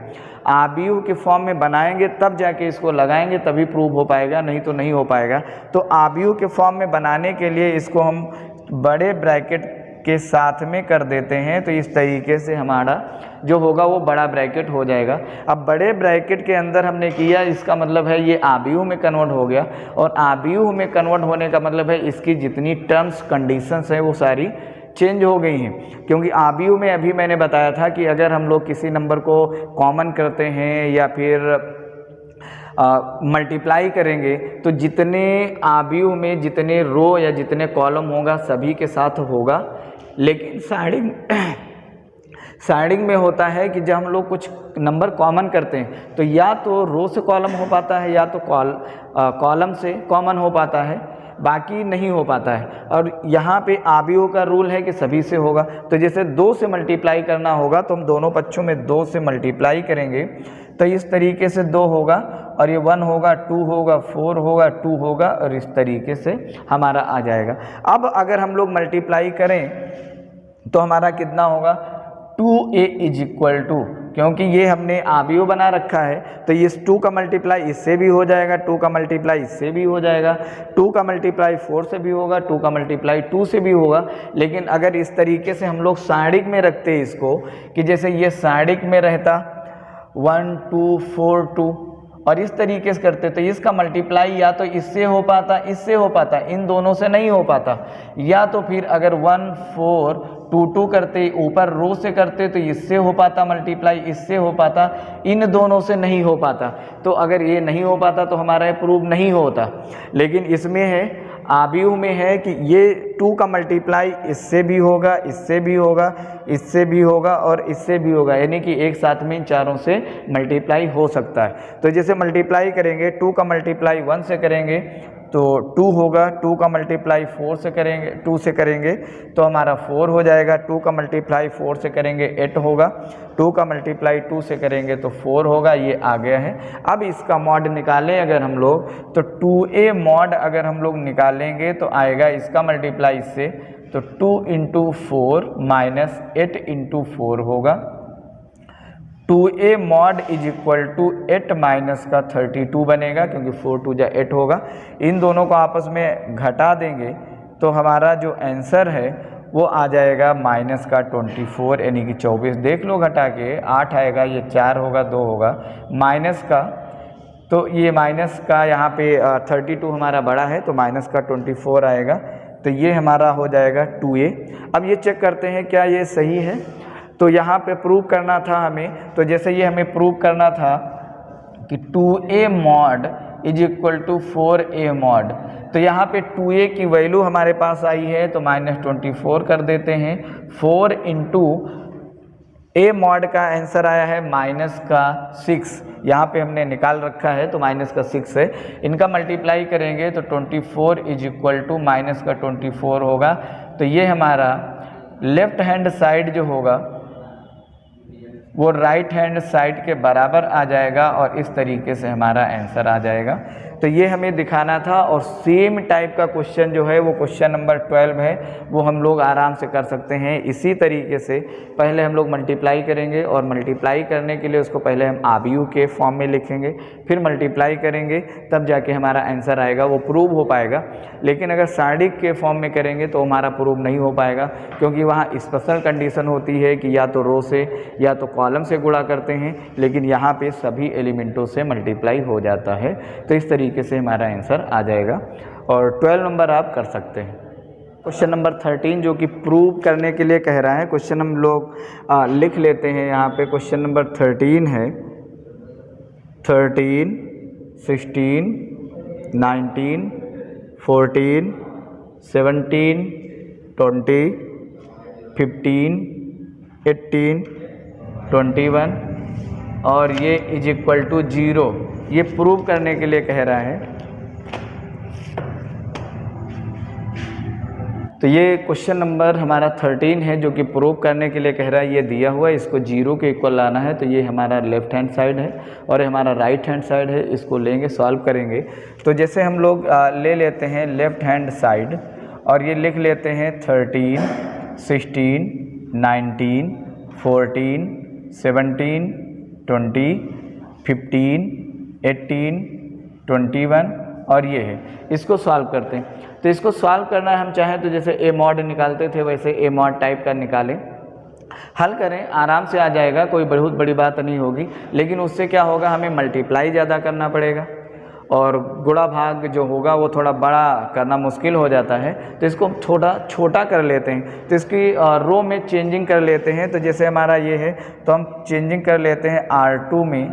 आबियू के फॉर्म में बनाएंगे तब जाके इसको लगाएंगे, तभी प्रूव हो पाएगा, नहीं तो नहीं हो पाएगा। तो आबियू के फॉर्म में बनाने के लिए इसको हम बड़े ब्रैकेट के साथ में कर देते हैं, तो इस तरीके से हमारा जो होगा वो बड़ा ब्रैकेट हो जाएगा। अब बड़े ब्रैकेट के अंदर हमने किया, इसका मतलब है ये आबियू में कन्वर्ट हो गया, और आबियू में कन्वर्ट होने का मतलब है इसकी जितनी टर्म्स कंडीशंस हैं वो सारी चेंज हो गई हैं। क्योंकि आबियू में अभी मैंने बताया था कि अगर हम लोग किसी नंबर को कॉमन करते हैं या फिर मल्टीप्लाई करेंगे, तो जितने आबियू में जितने रो या जितने कॉलम होगा सभी के साथ होगा। लेकिन साइडिंग में होता है कि जब हम लोग कुछ नंबर कॉमन करते हैं तो या तो रो से कॉलम हो पाता है या तो कॉलम से कॉमन हो पाता है, बाकी नहीं हो पाता है। और यहाँ पे आबियू का रूल है कि सभी से होगा। तो जैसे 2 से मल्टीप्लाई करना होगा तो हम दोनों पक्षों में 2 से मल्टीप्लाई करेंगे, तो इस तरीके से 2 होगा, और ये 1 होगा, 2 होगा, 4 होगा, 2 होगा, और इस तरीके से हमारा आ जाएगा। अब अगर हम लोग मल्टीप्लाई करें तो हमारा कितना होगा, 2a इज इक्वल टू, क्योंकि ये हमने आबियू बना रखा है तो इस 2 का मल्टीप्लाई इससे भी हो जाएगा, 2 का मल्टीप्लाई इससे भी हो जाएगा, 2 का मल्टीप्लाई 4 से भी होगा, 2 का मल्टीप्लाई 2 से भी होगा। लेकिन अगर इस तरीके से हम लोग साइडिक में रखते हैं इसको, कि जैसे ये साइडिक में रहता 1 2 4 2, और इस तरीके से करते तो इसका मल्टीप्लाई या तो इससे हो पाता, इससे हो पाता, इन दोनों से नहीं हो पाता। या तो फिर अगर 1 4 2 2 करते, ऊपर रो से करते तो इससे हो पाता मल्टीप्लाई, इससे हो पाता, इन दोनों से नहीं हो पाता। तो अगर ये नहीं हो पाता तो हमारा ये प्रूव नहीं होता। लेकिन इसमें है, आबियू में है कि ये 2 का मल्टीप्लाई इससे भी होगा, इससे भी होगा, इससे भी होगा और इससे भी होगा, यानी कि एक साथ में इन चारों से मल्टीप्लाई हो सकता है। तो जैसे मल्टीप्लाई करेंगे, 2 का मल्टीप्लाई 1 से करेंगे तो 2 होगा, 2 का मल्टीप्लाई 4 से करेंगे, 2 से करेंगे तो हमारा 4 हो जाएगा, 2 का मल्टीप्लाई 4 से करेंगे 8 होगा, 2 का मल्टीप्लाई 2 से करेंगे तो 4 होगा, ये आ गया है। अब इसका मॉड निकालें अगर हम लोग, तो 2a मॉड अगर हम लोग निकालेंगे तो आएगा इसका मल्टीप्लाई इससे, तो 2 × 4 माइनस 8 × 4 होगा। 2a mod is equal to 8 minus का 32 बनेगा, क्योंकि 4 2 जा 8 होगा। इन दोनों को आपस में घटा देंगे तो हमारा जो आंसर है वो आ जाएगा माइनस का 24, यानी कि 24। देख लो घटा के, 8 आएगा, ये 4 होगा, 2 होगा, माइनस का, तो ये माइनस का यहाँ पे 32 हमारा बड़ा है तो माइनस का 24 आएगा, तो ये हमारा हो जाएगा 2a। अब ये चेक करते हैं क्या ये सही है। तो यहाँ पे प्रूव करना था हमें, तो जैसे ये हमें प्रूव करना था कि 2a mod is equal to 4a mod, तो यहाँ पे 2a की वैल्यू हमारे पास आई है तो -24 कर देते हैं। 4 × a मॉड का आंसर आया है माइनस का 6, यहाँ पे हमने निकाल रखा है तो माइनस का 6 है। इनका मल्टीप्लाई करेंगे तो 24 इज इक्वल टू माइनस का 24 होगा। तो ये हमारा लेफ्ट हैंड साइड जो होगा वो राइट हैंड साइड के बराबर आ जाएगा और इस तरीके से हमारा आंसर आ जाएगा। तो ये हमें दिखाना था और सेम टाइप का क्वेश्चन जो है वो क्वेश्चन नंबर 12 है, वो हम लोग आराम से कर सकते हैं। इसी तरीके से पहले हम लोग मल्टीप्लाई करेंगे और मल्टीप्लाई करने के लिए उसको पहले हम आव्यूह के फॉर्म में लिखेंगे, फिर मल्टीप्लाई करेंगे, तब जाके हमारा आंसर आएगा, वो प्रूव हो पाएगा। लेकिन अगर सारणिक के फॉर्म में करेंगे तो हमारा प्रूव नहीं हो पाएगा, क्योंकि वहाँ स्पेशल कंडीशन होती है कि या तो रो से या तो कॉलम से गुणा करते हैं, लेकिन यहाँ पे सभी एलिमेंटों से मल्टीप्लाई हो जाता है। तो इस तरीके से हमारा आंसर आ जाएगा और 12 नंबर आप कर सकते हैं। क्वेश्चन नंबर 13 जो कि प्रूव करने के लिए कह रहा है, क्वेश्चन हम लोग लिख लेते हैं यहाँ पे। क्वेश्चन नंबर 13 है 13, 16, 19, 14, 17, 20, 15, 18, 21 और ये इज इक्वल टू 0, ये प्रूव करने के लिए कह रहा है। तो ये क्वेश्चन नंबर हमारा 13 है जो कि प्रूव करने के लिए कह रहा है। ये दिया हुआ है, इसको 0 के इक्वल लाना है। तो ये हमारा लेफ्ट हैंड साइड है और ये हमारा राइट हैंड साइड है, इसको लेंगे, सॉल्व करेंगे। तो जैसे हम लोग ले लेते हैं लेफ्ट हैंड साइड और ये लिख लेते हैं 13, 16, 19, 14, 17, 20, 15, 18, 21 और ये है, इसको सॉल्व करते हैं। तो इसको सॉल्व करना है, हम चाहें तो जैसे ए मॉड निकालते थे वैसे ए मॉड टाइप का निकालें, हल करें, आराम से आ जाएगा, कोई बहुत बड़ी बात नहीं होगी। लेकिन उससे क्या होगा, हमें मल्टीप्लाई ज़्यादा करना पड़ेगा और गुणा भाग जो होगा वो थोड़ा बड़ा करना मुश्किल हो जाता है। तो इसको हम थोड़ा छोटा कर लेते हैं। तो इसकी रो में चेंजिंग कर लेते हैं। तो जैसे हमारा ये है तो हम चेंजिंग कर लेते हैं R2 में,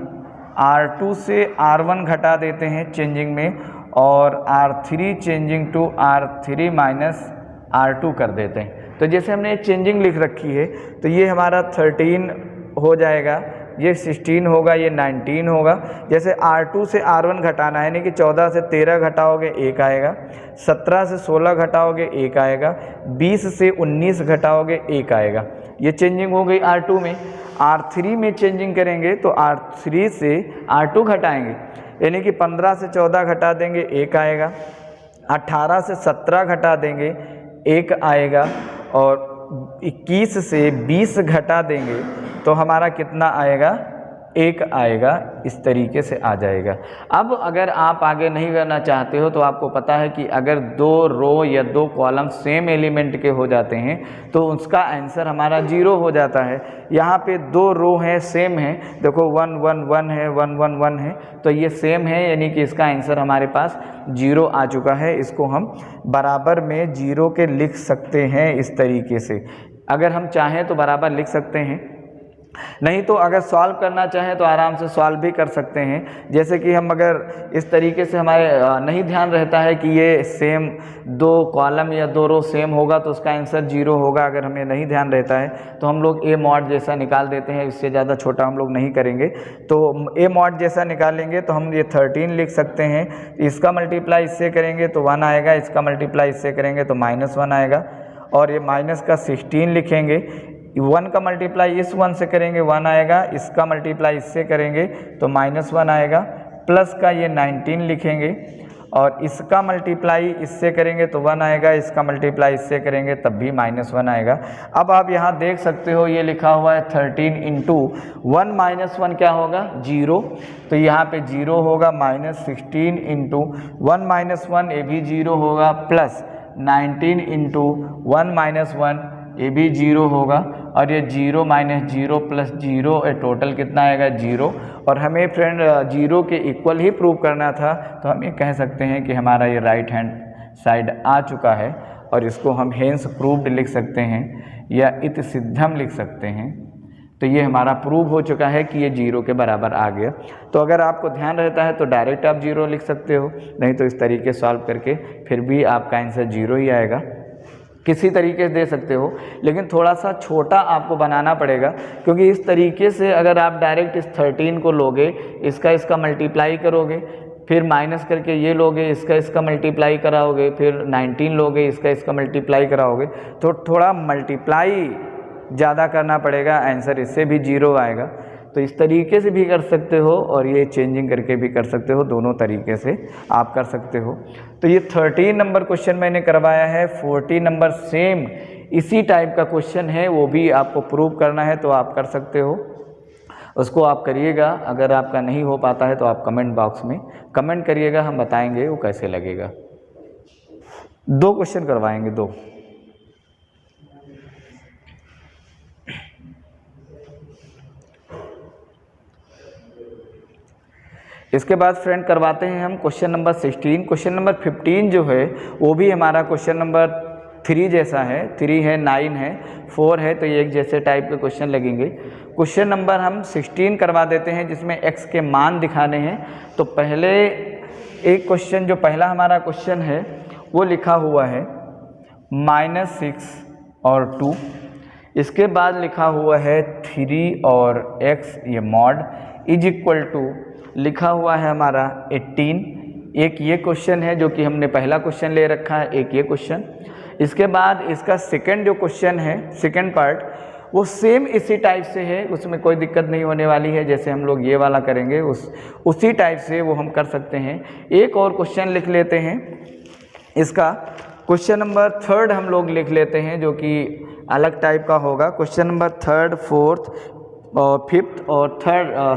R2 से R1 घटा देते हैं चेंजिंग में और R3 changing to R3 minus R2 कर देते हैं। तो जैसे हमने चेंजिंग लिख रखी है तो ये हमारा 13 हो जाएगा, ये 16 होगा, ये 19 होगा। जैसे R2 से R1 घटाना है, यानी कि 14 से 13 घटाओगे 1 आएगा, 17 से 16 घटाओगे 1 आएगा, 20 से 19 घटाओगे 1 आएगा। ये चेंजिंग हो गई R2 में। R3 में चेंजिंग करेंगे तो R3 से R2 घटाएंगे, यानी कि 15 से 14 घटा देंगे 1 आएगा, 18 से 17 घटा देंगे 1 आएगा और 21 से 20 घटा देंगे तो हमारा कितना आएगा, 1 आएगा। इस तरीके से आ जाएगा। अब अगर आप आगे नहीं करना चाहते हो तो आपको पता है कि अगर 2 रो या 2 कॉलम सेम एलिमेंट के हो जाते हैं तो उसका आंसर हमारा 0 हो जाता है। यहाँ पे 2 रो हैं, सेम हैं, देखो 1 1 1 है, 1 1 1 है, तो ये सेम है, यानी कि इसका आंसर हमारे पास 0 आ चुका है। इसको हम बराबर में 0 के लिख सकते हैं इस तरीके से। अगर हम चाहें तो बराबर लिख सकते हैं, नहीं तो अगर सॉल्व करना चाहें तो आराम से सॉल्व भी कर सकते हैं। जैसे कि हम अगर इस तरीके से हमारे नहीं ध्यान रहता है कि ये सेम 2 कॉलम या 2 रो सेम होगा तो उसका आंसर 0 होगा, अगर हमें नहीं ध्यान रहता है तो हम लोग ए मॉड जैसा निकाल देते हैं, इससे ज़्यादा छोटा हम लोग नहीं करेंगे। तो ए मॉड जैसा निकालेंगे तो हम ये 13 लिख सकते हैं, इसका मल्टीप्लाई इससे करेंगे तो 1 आएगा, इसका मल्टीप्लाई इससे करेंगे तो -1 आएगा और ये माइनस का 16 लिखेंगे, 1 का मल्टीप्लाई इस 1 से करेंगे 1 आएगा, इसका मल्टीप्लाई इससे करेंगे तो -1 आएगा, प्लस का ये 19 लिखेंगे और इसका मल्टीप्लाई इससे करेंगे तो 1 आएगा, इसका मल्टीप्लाई इससे करेंगे तब भी -1 आएगा। अब आप यहाँ देख सकते हो ये लिखा हुआ है 13 इंटू 1 -1 क्या होगा, 0, तो यहाँ पे 0 होगा, -16 इंटू 1 -1 ये भी 0 होगा, प्लस 19 इंटू 1 -1 ये भी 0 होगा और ये 0 - 0 प्लस 0 टोटल कितना आएगा, 0। और हमें फ्रेंड 0 के इक्वल ही प्रूव करना था, तो हम ये कह सकते हैं कि हमारा ये राइट हैंड साइड आ चुका है और इसको हम हेंस प्रूव्ड लिख सकते हैं या इत सिद्धम लिख सकते हैं। तो ये हमारा प्रूव हो चुका है कि ये 0 के बराबर आ गया। तो अगर आपको ध्यान रहता है तो डायरेक्ट आप 0 लिख सकते हो, नहीं तो इस तरीके सॉल्व करके फिर भी आपका आंसर 0 ही आएगा। किसी तरीके से दे सकते हो, लेकिन थोड़ा सा छोटा आपको बनाना पड़ेगा, क्योंकि इस तरीके से अगर आप डायरेक्ट इस 13 को लोगे, इसका मल्टीप्लाई करोगे, फिर माइनस करके ये लोगे, इसका मल्टीप्लाई कराओगे, फिर 19 लोगे, इसका मल्टीप्लाई कराओगे, तो थोड़ा मल्टीप्लाई ज़्यादा करना पड़ेगा, आंसर इससे भी 0 आएगा। तो इस तरीके से भी कर सकते हो और ये चेंजिंग करके भी कर सकते हो, दोनों तरीके से आप कर सकते हो। तो ये 13 नंबर क्वेश्चन मैंने करवाया है। 14 नंबर सेम इसी टाइप का क्वेश्चन है, वो भी आपको प्रूव करना है तो आप कर सकते हो, उसको आप करिएगा। अगर आपका नहीं हो पाता है तो आप कमेंट बॉक्स में कमेंट करिएगा, हम बताएंगे वो कैसे लगेगा। 2 क्वेश्चन करवाएंगे, 2। इसके बाद फ्रेंड करवाते हैं हम क्वेश्चन नंबर 16। क्वेश्चन नंबर 15 जो है वो भी हमारा क्वेश्चन नंबर 3 जैसा है। 3 है, 9 है, 4 है, तो ये एक जैसे टाइप के क्वेश्चन लगेंगे। क्वेश्चन नंबर हम 16 करवा देते हैं जिसमें x के मान दिखाने हैं। तो पहले एक क्वेश्चन, जो पहला हमारा क्वेश्चन है वो लिखा हुआ है -6 और 2। इसके बाद लिखा हुआ है 3 और x, ये मॉड इज इक्वल टू लिखा हुआ है हमारा 18। एक ये क्वेश्चन है जो कि हमने पहला क्वेश्चन ले रखा है, एक ये क्वेश्चन। इसके बाद इसका सेकंड जो क्वेश्चन है, सेकंड पार्ट, वो सेम इसी टाइप से है, उसमें कोई दिक्कत नहीं होने वाली है। जैसे हम लोग ये वाला करेंगे उसी टाइप से वो हम कर सकते हैं। एक और क्वेश्चन लिख लेते हैं, इसका क्वेश्चन नंबर 3 हम लोग लिख लेते हैं जो कि अलग टाइप का होगा। क्वेश्चन नंबर 3, 4 और 5th और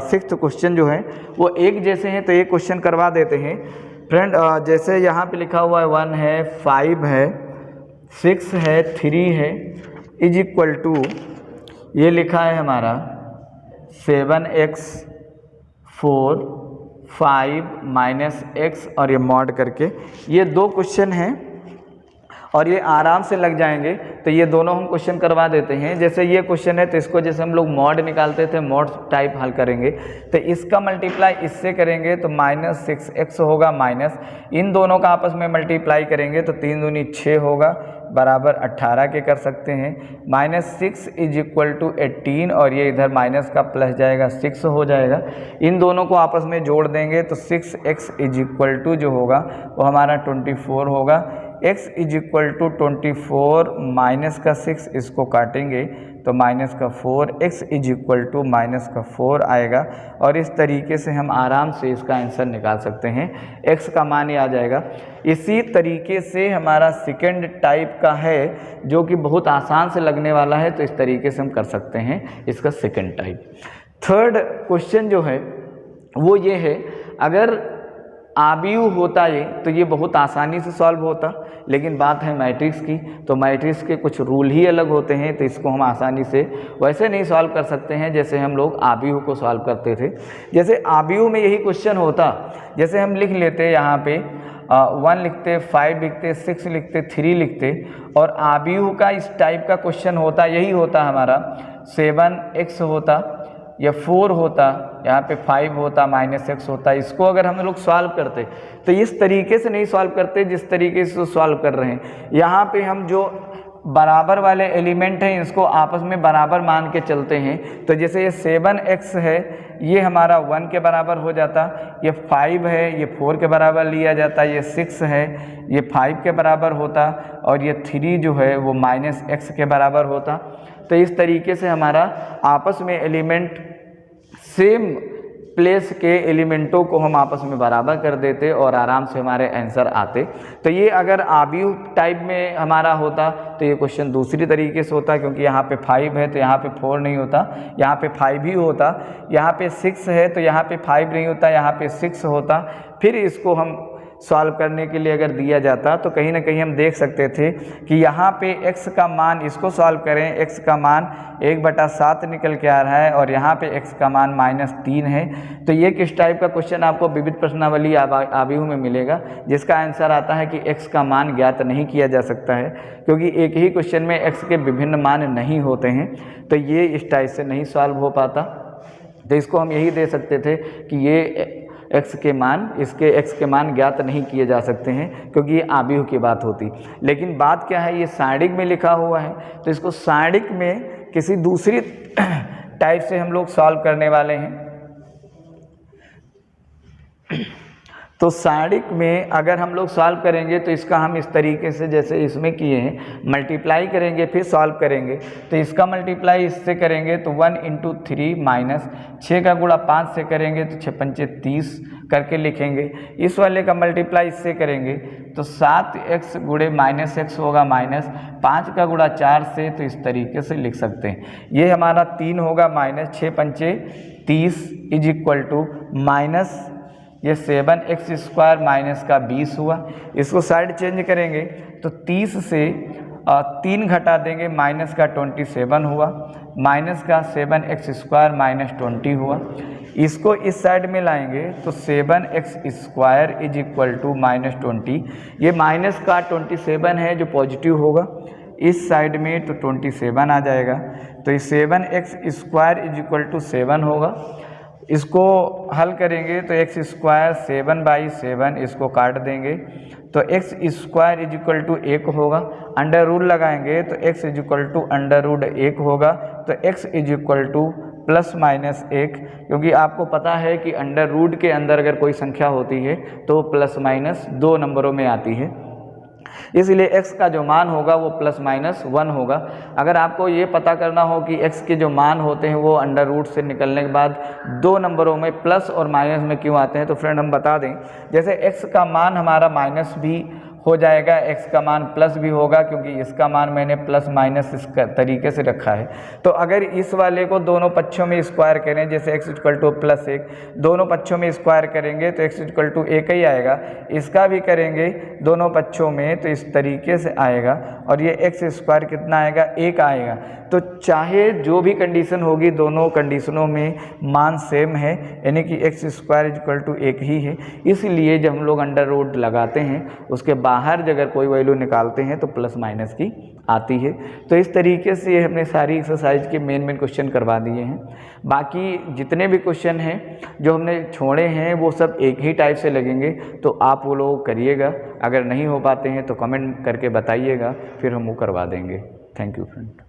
6th क्वेश्चन जो है वो एक जैसे हैं, तो एक क्वेश्चन करवा देते हैं फ्रेंड। जैसे यहाँ पे लिखा हुआ है 1 है, 5 है, 6 है, 3 है, इज इक्वल टू ये लिखा है हमारा 7x 4 5 -x और ये मॉड करके, ये 2 क्वेश्चन हैं और ये आराम से लग जाएंगे। तो ये दोनों हम क्वेश्चन करवा देते हैं। जैसे ये क्वेश्चन है तो इसको जैसे हम लोग मॉड निकालते थे, मॉड टाइप हल करेंगे। तो इसका मल्टीप्लाई इससे करेंगे तो -6x होगा, माइनस इन दोनों का आपस में मल्टीप्लाई करेंगे तो 3 दूनी 6 होगा, बराबर 18 के कर सकते हैं। -6 इज इक्वल टू 18 और ये इधर माइनस का प्लस जाएगा, 6 हो जाएगा। इन दोनों को आपस में जोड़ देंगे तो 6x इज इक्वल टू जो होगा वो हमारा 24 होगा। x is equal to 24 minus का 6, इसको काटेंगे तो माइनस का 4, x is equal to minus का 4 आएगा। और इस तरीके से हम आराम से इसका आंसर निकाल सकते हैं, x का मान ही आ जाएगा। इसी तरीके से हमारा सेकंड टाइप का है जो कि बहुत आसान से लगने वाला है, तो इस तरीके से हम कर सकते हैं इसका सेकंड टाइप। थर्ड क्वेश्चन जो है वो ये है, अगर आबियू होता ये तो ये बहुत आसानी से सॉल्व होता, लेकिन बात है मैट्रिक्स की, तो मैट्रिक्स के कुछ रूल ही अलग होते हैं, तो इसको हम आसानी से वैसे नहीं सॉल्व कर सकते हैं जैसे हम लोग आबियू को सॉल्व करते थे। जैसे आबियू में यही क्वेश्चन होता, जैसे हम लिख लेते यहाँ पे 1 लिखते, 5 लिखते, 6 लिखते, 3 लिखते, और आबियू का इस टाइप का क्वेश्चन होता, यही होता हमारा 7x होता या 4 होता, यहाँ पे 5 होता, -x होता। इसको अगर हम लोग सॉल्व करते तो इस तरीके से नहीं सॉल्व करते जिस तरीके से सॉल्व कर रहे हैं। यहाँ पे हम जो बराबर वाले एलिमेंट हैं इसको आपस में बराबर मान के चलते हैं। तो जैसे ये 7x है, ये हमारा 1 के बराबर हो जाता, ये 5 है, ये 4 के बराबर लिया जाता, ये 6 है, ये 5 के बराबर होता, और ये 3 जो है वो -x के बराबर होता। तो इस तरीके से हमारा आपस में एलिमेंट सेम प्लेस के एलिमेंटों को हम आपस में बराबर कर देते और आराम से हमारे आंसर आते। तो ये अगर आबियू टाइप में हमारा होता तो ये क्वेश्चन दूसरी तरीके से होता, क्योंकि यहाँ पे 5 है तो यहाँ पे 4 नहीं होता, यहाँ पे 5 ही होता। यहाँ पे 6 है तो यहाँ पे 5 नहीं होता, यहाँ पे 6 होता। फिर इसको हम सॉल्व करने के लिए अगर दिया जाता तो कहीं ना कहीं हम देख सकते थे कि यहाँ पे x का मान, इसको सॉल्व करें, x का मान 1/7 निकल के आ रहा है और यहाँ पे x का मान -3 है। तो ये किस टाइप का क्वेश्चन आपको विविध प्रश्नावली आबियू में मिलेगा, जिसका आंसर आता है कि x का मान ज्ञात नहीं किया जा सकता है, क्योंकि एक ही क्वेश्चन में x के विभिन्न मान नहीं होते हैं। तो ये इस टाइप से नहीं सॉल्व हो पाता। तो इसको हम यही दे सकते थे कि ये x के मान, इसके x के मान ज्ञात नहीं किए जा सकते हैं, क्योंकि ये आबियू की बात होती। लेकिन बात क्या है, ये साइडिक में लिखा हुआ है, तो इसको साइडिक में किसी दूसरी टाइप से हम लोग सॉल्व करने वाले हैं। तो साइडिक में अगर हम लोग सॉल्व करेंगे तो इसका हम इस तरीके से जैसे इसमें किए हैं मल्टीप्लाई करेंगे फिर सॉल्व करेंगे। तो इसका मल्टीप्लाई इससे करेंगे तो 1 × 3 माइनस 6 का गुणा 5 से करेंगे तो 6 पंचे 30 करके लिखेंगे। इस वाले का मल्टीप्लाई इससे करेंगे तो 7x गुणे माइनस x होगा माइनस 5 का गुणा 4 से, तो इस तरीके से लिख सकते हैं। ये हमारा 3 होगा माइनस 6 पंचे 30 इज इक्वल टू माइनस ये 7x² माइनस का 20 हुआ। इसको साइड चेंज करेंगे तो 30 से 3 घटा देंगे माइनस का 27 हुआ, माइनस का 7x² माइनस 20 हुआ। इसको इस साइड में लाएंगे तो 7x² is equal to minus 20, ये माइनस का 27 है जो पॉजिटिव होगा, इस साइड में तो 27 आ जाएगा। तो ये 7x² इज इक्वल टू 7 होगा। इसको हल करेंगे तो x² 7/7, इसको काट देंगे तो x² इज इक्वल टू 1 होगा। अंडर रूट लगाएंगे तो x इज इक्वल टू √1 होगा। तो x इज इक्वल टू ±1, क्योंकि आपको पता है कि अंडर रूट के अंदर अगर कोई संख्या होती है तो ±2 नंबरों में आती है, इसलिए x का जो मान होगा वो ±1 होगा। अगर आपको ये पता करना हो कि x के जो मान होते हैं वो अंडर रूट से निकलने के बाद 2 नंबरों में प्लस और माइनस में क्यों आते हैं, तो फ्रेंड हम बता दें, जैसे x का मान हमारा माइनस भी हो जाएगा, x का मान प्लस भी होगा, क्योंकि इसका मान मैंने प्लस माइनस इस तरीके से रखा है। तो अगर इस वाले को दोनों पक्षों में स्क्वायर करें, जैसे x इक्वल टू +1, दोनों पक्षों में स्क्वायर करेंगे तो x इक्वल टू 1 ही आएगा। इसका भी करेंगे दोनों पक्षों में तो इस तरीके से आएगा, और ये x² कितना आएगा, 1 आएगा। तो चाहे जो भी कंडीशन होगी दोनों कंडीशनों में मान सेम है, यानी कि x² इक्वल टू 1 ही है। इसलिए जब हम लोग अंडर रूट लगाते हैं उसके बाहर अगर कोई वैल्यू निकालते हैं तो प्लस माइनस की आती है। तो इस तरीके से हमने सारी एक्सरसाइज के मेन क्वेश्चन करवा दिए हैं। बाकी जितने भी क्वेश्चन हैं जो हमने छोड़े हैं वो सब एक ही टाइप से लगेंगे, तो आप वो लोग करिएगा। अगर नहीं हो पाते हैं तो कमेंट करके बताइएगा, फिर हम वो करवा देंगे। Thank you friend.